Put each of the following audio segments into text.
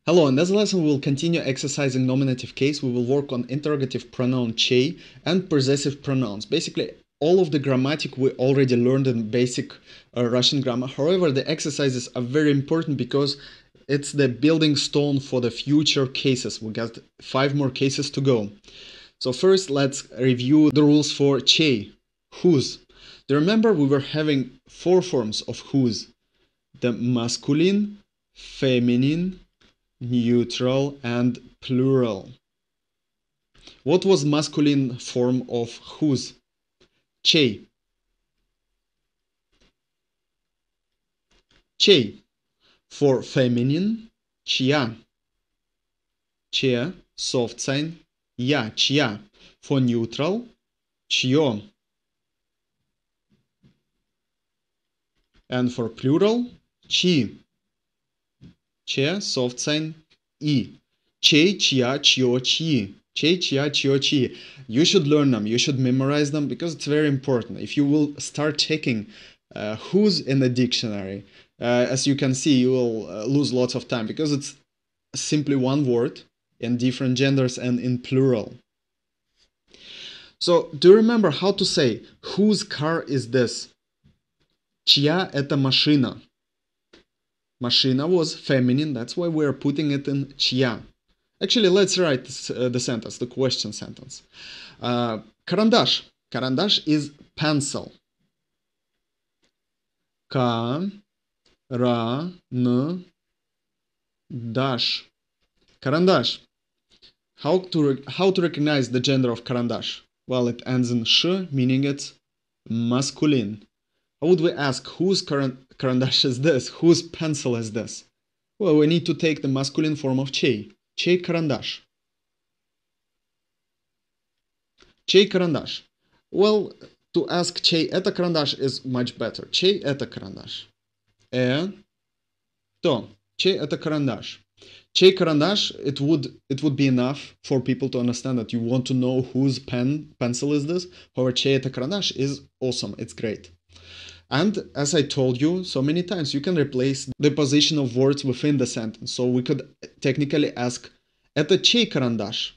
Hello, in this lesson we will continue exercising nominative case. We will work on interrogative pronoun che and possessive pronouns. Basically, all of the grammatic we already learned in basic Russian grammar. However, the exercises are very important because it's the building stone for the future cases. We got 5 more cases to go. So first, let's review the rules for che, whose. Do you remember we were having 4 forms of whose? The masculine, feminine, neutral, and plural. What was masculine form of whose? Che. Che. For feminine, chia. Che, soft sign, ya, chia. For neutral, chio. And for plural, chi. Che, soft sign, i. Che, chia, chio, chi. Che, chia, chio, chi. You should learn them, you should memorize them because it's very important. If you will start checking who's in the dictionary, as you can see, you will lose lots of time because it's simply one word in different genders and in plural. So, do you remember how to say whose car is this? Чья это машина? Машина was feminine, that's why we're putting it in чья. Actually, let's write the sentence, the question sentence. Карандаш. Карандаш is pencil. Карандаш. Карандаш. How to recognize the gender of карандаш? Well, it ends in sh, meaning it's masculine. How would we ask whose карандаш is this? Whose pencil is this? Well, we need to take the masculine form of чей. Чей карандаш? Чей карандаш? Well, to ask чей это карандаш is much better. Чей это карандаш? То. Чей это карандаш? Чей карандаш, it would be enough for people to understand that you want to know whose pencil is this. However, чей это карандаш is awesome. It's great. And as I told you so many times, you can replace the position of words within the sentence. So we could technically ask, это чей карандаш?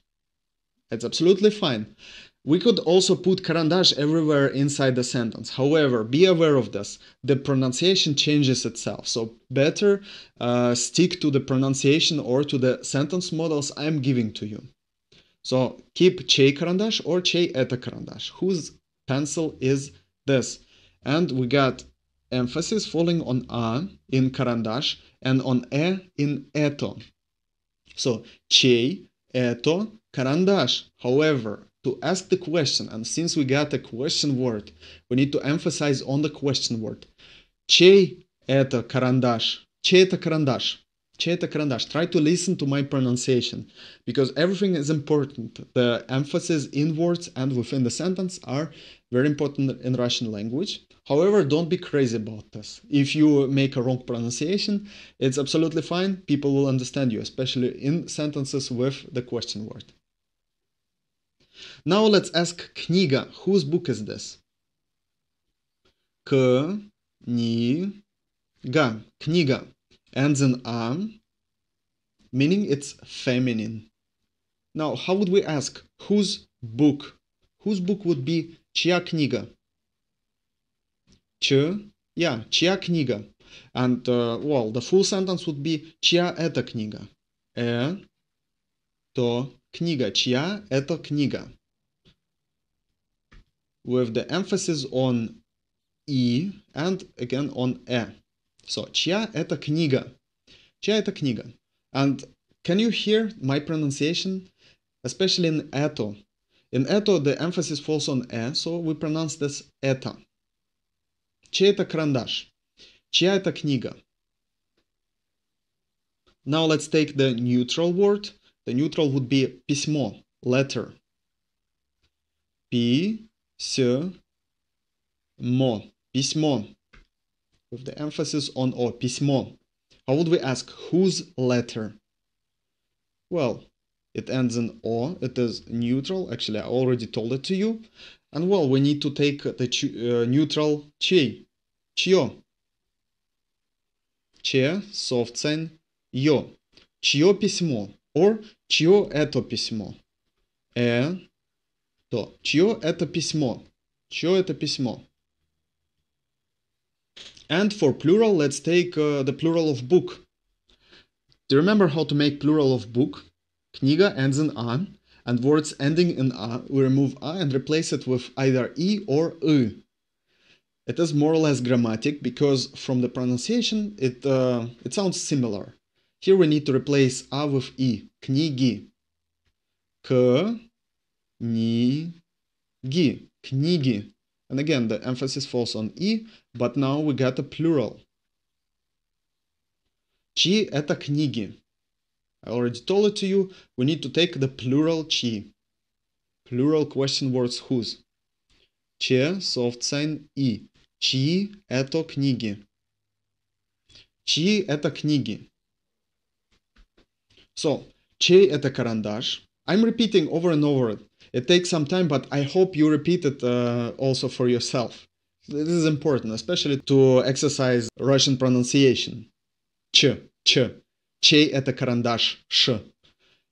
It's absolutely fine. We could also put карандаш everywhere inside the sentence. However, be aware of this. The pronunciation changes itself. So better stick to the pronunciation or to the sentence models I'm giving to you. So keep чей карандаш or чей это карандаш. Whose pencil is this? And we got emphasis falling on a in карандаш and on in это. So, чей это карандаш. However, to ask the question, and since we got a question word, we need to emphasize on the question word. Чей это карандаш? Чей это карандаш? Чей это карандаш? Try to listen to my pronunciation because everything is important. The emphasis in words and within the sentence are very important in Russian language. However, don't be crazy about this. If you make a wrong pronunciation, it's absolutely fine. People will understand you, especially in sentences with the question word. Now let's ask книга. Whose book is this? Книга. Книга ends in a, meaning it's feminine. Now, how would we ask whose book? Whose book would be чья книга? Чья книга. And, well, the full sentence would be чья это книга? То книга. Чья это книга? With the emphasis on и and again on So, чья это книга? Чья это книга? And can you hear my pronunciation? Especially in это. In это, the emphasis falls on so we pronounce this это. Чей это карандаш? Чья это книга? Now let's take the neutral word. The neutral would be письмо, letter. Письмо. Письмо. With the emphasis on o, письмо. How would we ask whose letter? Well, it ends in o, it is neutral. Actually, I already told it to you. And well, we need to take the neutral чей. Чье. Че, soft sign, yo. чье письмо, or чье это письмо. То, чье это письмо, чье это письмо. And for plural, let's take the plural of book. Do you remember how to make plural of book? Книга ends in a, and words ending in a, we remove a and replace it with either e or y. It is more or less grammatic because from the pronunciation it sounds similar. Here we need to replace a with e. Книги. Книги. Книги. And again, the emphasis falls on e, but now we got a plural. Чьи это книги? I already told it to you, we need to take the plural чьи. Plural question words whose. Че, soft sign и. Чьи это книги? Чьи это книги? So, чей это карандаш? I'm repeating over and over. It takes some time, but I hope you repeat it also for yourself. This is important, especially to exercise Russian pronunciation. Ч. Чей это карандаш? Ш.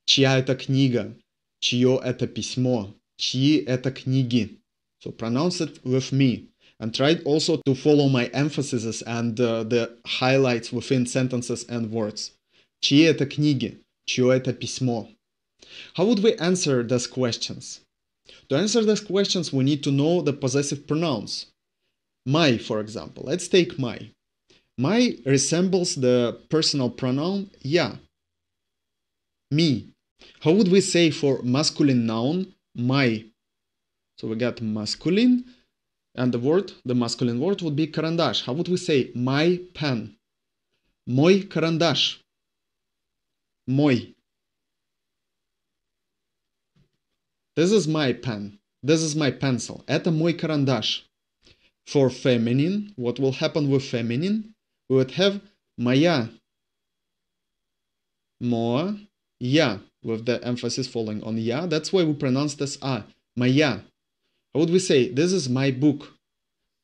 Чья это книга? Чье это письмо? Чьи это книги? So pronounce it with me. And try also to follow my emphases and the highlights within sentences and words. Чьи это книги? Чье это письмо? How would we answer these questions? To answer these questions, we need to know the possessive pronouns. My, for example. Let's take my. My resembles the personal pronoun я. Me. How would we say for masculine noun my? So we got masculine, and the masculine word would be карандаш. How would we say my pen? Мой карандаш. Мой. This is my pen. This is my pencil. Это мой карандаш. For feminine, what will happen with feminine? We would have моя. Моя. With the emphasis falling on я. That's why we pronounce this a. Моя. How would we say? This is my book.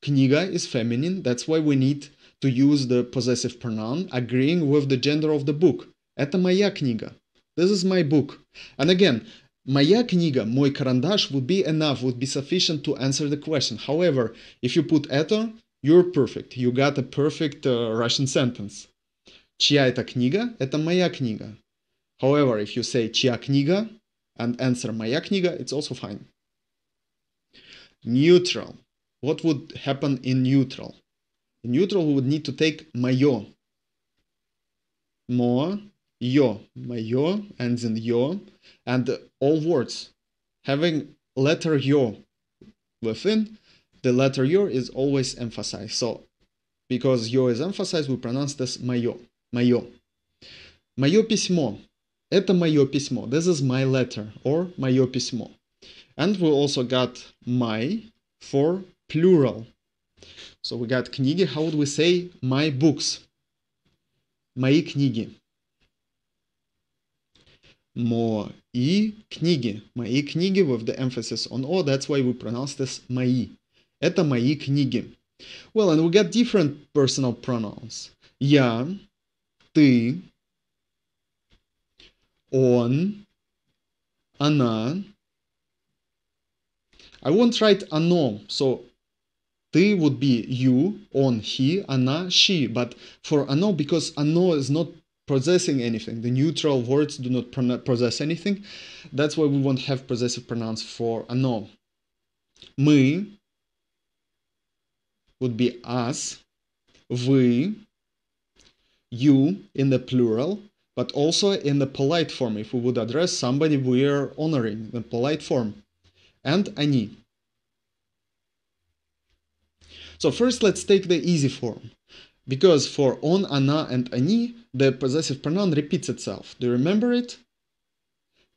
Книга is feminine. That's why we need to use the possessive pronoun agreeing with the gender of the book. Это моя книга. This is my book. And again, моя книга, мой карандаш would be enough, would be sufficient to answer the question. However, if you put это, you're perfect. You got a perfect Russian sentence. Чья это книга? Это моя книга. However, if you say чья книга and answer моя книга, it's also fine. Neutral. What would happen in neutral? In neutral, we would need to take моё. Моё. Моё ends in yo. And all words having letter yo within, the letter yo is always emphasized. So, because yo is emphasized, we pronounce this моё. Моё. Моё письмо. Это моё письмо. This is my letter, or моё письмо. And we also got my for plural. So we got книги. How would we say my books? Мои книги. Мои книги. Мои книги with the emphasis on o. That's why we pronounce this мои. Это мои книги. Well, and we got different personal pronouns. Я, ты, он, она. I won't write оно, so ты would be you, on, he, она, she. But for оно, because оно is not possessing anything, the neutral words do not possess anything, that's why we won't have possessive pronouns for оно. Мы would be us, вы, you in the plural, but also in the polite form, if we would address somebody we are honoring, the polite form. And они. So first let's take the easy form. Because for он, она, and они, the possessive pronoun repeats itself. Do you remember it?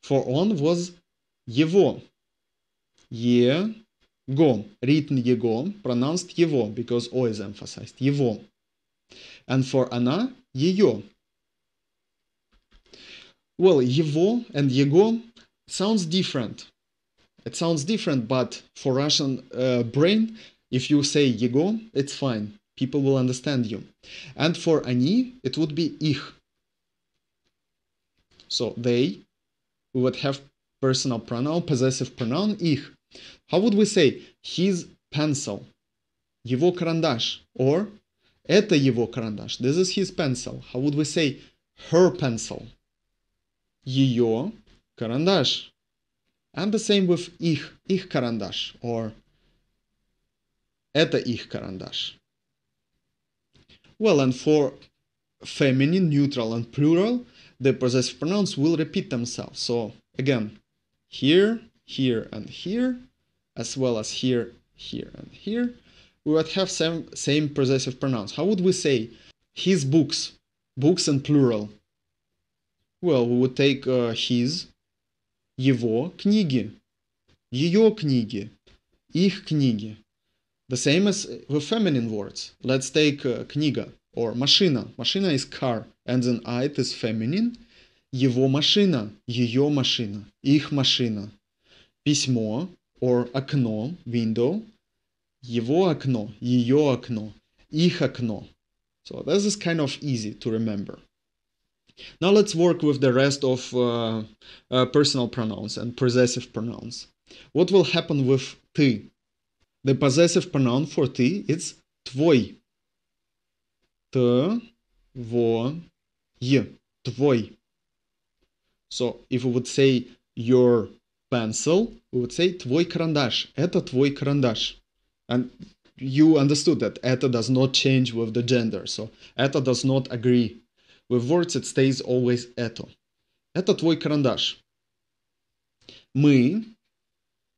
For он was его. Его. Written его, pronounced его, because o is emphasized. Его. And for она, ее. Well, его and его sounds different. It sounds different, but for Russian brain, if you say его, it's fine. People will understand you. And for они, it would be их. So they, we would have personal pronoun, possessive pronoun их. How would we say his pencil? Его карандаш. Or это его карандаш. This is his pencil. How would we say her pencil? Ее карандаш. And the same with их карандаш. Or это их карандаш. Well, and for feminine, neutral, and plural, the possessive pronouns will repeat themselves. So again, here, here, and here, as well as here, here, and here, we would have same possessive pronouns. How would we say his books? Books in plural. Well, we would take his, его книги, ее книги, их книги. The same as with feminine words. Let's take книга or машина. Машина is car, and then it is feminine. Его машина, ее машина, их машина. Письмо or окно, window. Его окно, ее окно, их окно. So this is kind of easy to remember. Now let's work with the rest of personal pronouns and possessive pronouns. What will happen with ты? The possessive pronoun for ты is твой. Твой. Твой. So if we would say your pencil, we would say твой карандаш. Это твой карандаш. And you understood that это does not change with the gender. So это does not agree. With words it stays always это. Это твой карандаш. Мы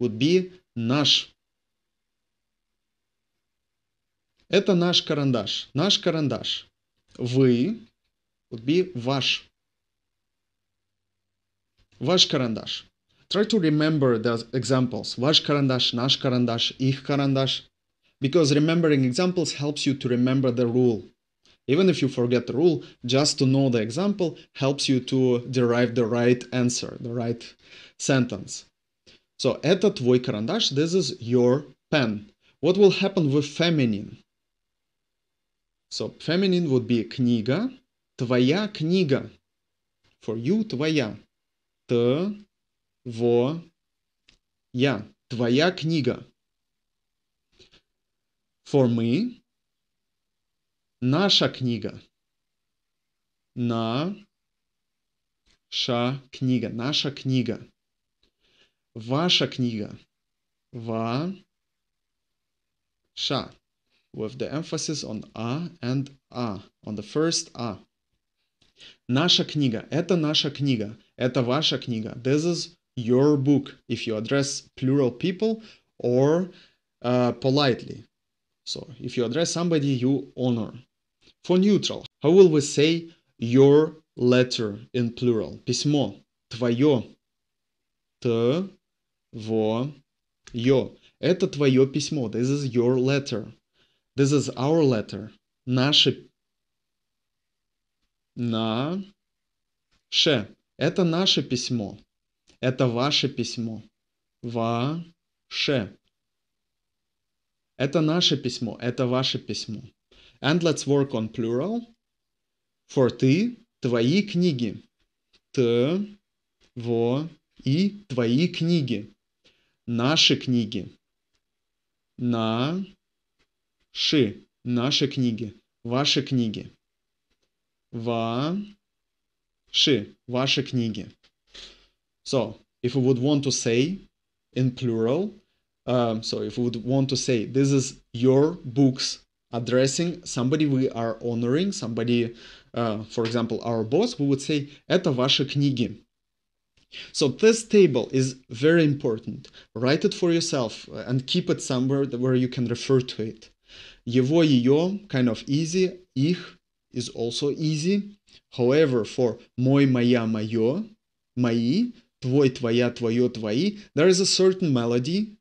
would be наш. Это наш карандаш. Наш карандаш. Вы would be ваш. Ваш карандаш. Try to remember the examples. Ваш карандаш, наш карандаш, их карандаш. Because remembering examples helps you to remember the rule. Even if you forget the rule, just to know the example helps you to derive the right answer, the right sentence. So, это твой карандаш, this is your pen. What will happen with feminine? So, feminine would be книга, твоя книга. For you, твоя. Я. Твоя книга. For мы, наша книга. Наша книга. Наша книга. Ваша книга. Ваша. With the emphasis on and on the first a. Наша книга. Это наша книга. Это ваша книга. This is your book if you address plural people or politely. So if you address somebody you honor. For neutral, how will we say your letter in plural? Письмо. Твое. Твое. Это твое письмо. This is your letter. This is our letter. Наше. Наше. Это наше письмо. Это ваше письмо. Ваше. Это наше письмо. Это ваше письмо. And let's work on plural. For ты, твои книги. Твои книги. Наши книги. Наши книги. Ваши книги. Ваши книги. So, if we would want to say in plural, if we would want to say this is your books, addressing somebody we are honoring, somebody, for example, our boss, we would say это ваши книги. So this table is very important. Write it for yourself and keep it somewhere where you can refer to it. Его, ее, kind of easy. Их is also easy. However, for мой, моя, мое, мои, твой, твоя, твое, твои, there is a certain melody.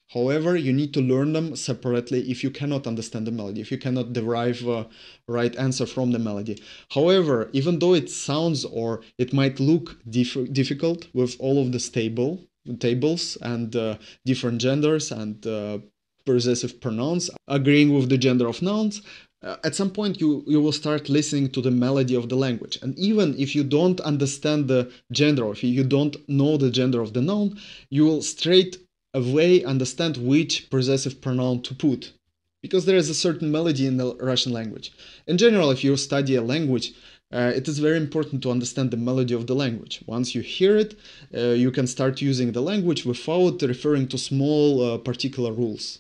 However, you need to learn them separately if you cannot understand the melody, if you cannot derive a right answer from the melody. However, even though it sounds or it might look difficult with all of this tables and different genders and possessive pronouns, agreeing with the gender of nouns, at some point you will start listening to the melody of the language. And even if you don't understand the gender, or if you don't know the gender of the noun, you will straight away understand which possessive pronoun to put, because there is a certain melody in the Russian language. In general, if you study a language, it is very important to understand the melody of the language. Once you hear it, you can start using the language without referring to small particular rules.